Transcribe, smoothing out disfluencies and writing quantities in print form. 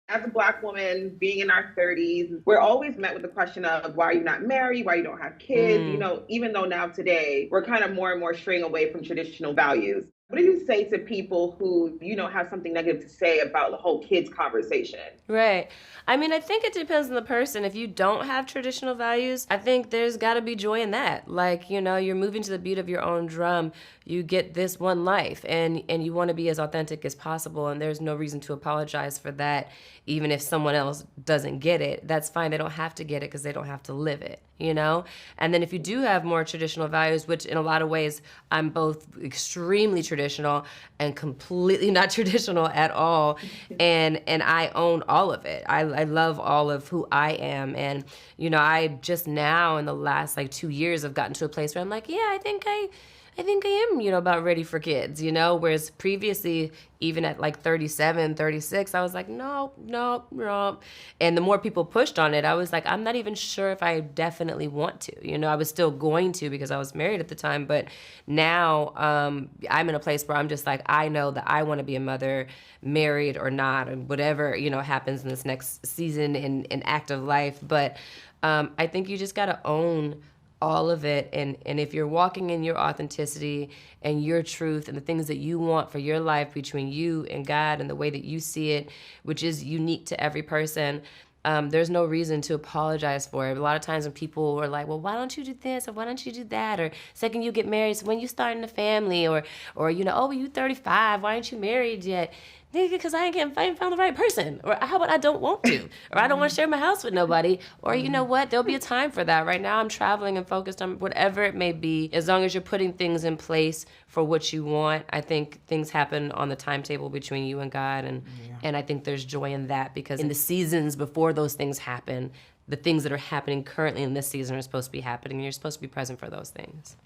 As a Black woman, being in our 30s, we're always met with the question of why are you not married? Why you don't have kids? You Mm. know, even though now today we're kind of more and more straying away from traditional values. What do you say to people who, have something negative to say about the whole kids conversation? Right. I mean, I think it depends on the person. If you don't have traditional values, I think there's got to be joy in that. Like, you're moving to the beat of your own drum. You get this one life, and you want to be as authentic as possible, and there's no reason to apologize for that. Even if someone else doesn't get it, that's fine. They don't have to get it because they don't have to live it. And then if you do have more traditional values, which in a lot of ways I'm both extremely traditional and completely not traditional at all, and I own all of it. I love all of who I am. And I just now in the last like 2 years have gotten to a place where I'm like, yeah, I think I am, about ready for kids, whereas previously, even at like 37, 36, I was like, no, no, no. And the more people pushed on it, I was like, I'm not even sure if I definitely want to. I was still going to because I was married at the time. But now I'm in a place where I'm just like, I know that I want to be a mother, married or not, and whatever, happens in this next season and act of life. But I think you just got to own all of it, and if you're walking in your authenticity and your truth and the things that you want for your life between you and God and the way that you see it, which is unique to every person, there's no reason to apologize for it. A lot of times when people are like, well, why don't you do this or why don't you do that, or second you get married, so when you starting a family, or oh, well, you 35, why aren't you married yet? Nigga, because I ain't found the right person. Or how about I don't want to? Or I don't want to share my house with nobody. Or you know what? There'll be a time for that. Right now I'm traveling and focused on whatever it may be. As long as you're putting things in place for what you want, I think things happen on the timetable between you and God. And I think there's joy in that, because in the seasons before those things happen, the things that are happening currently in this season are supposed to be happening, and you're supposed to be present for those things.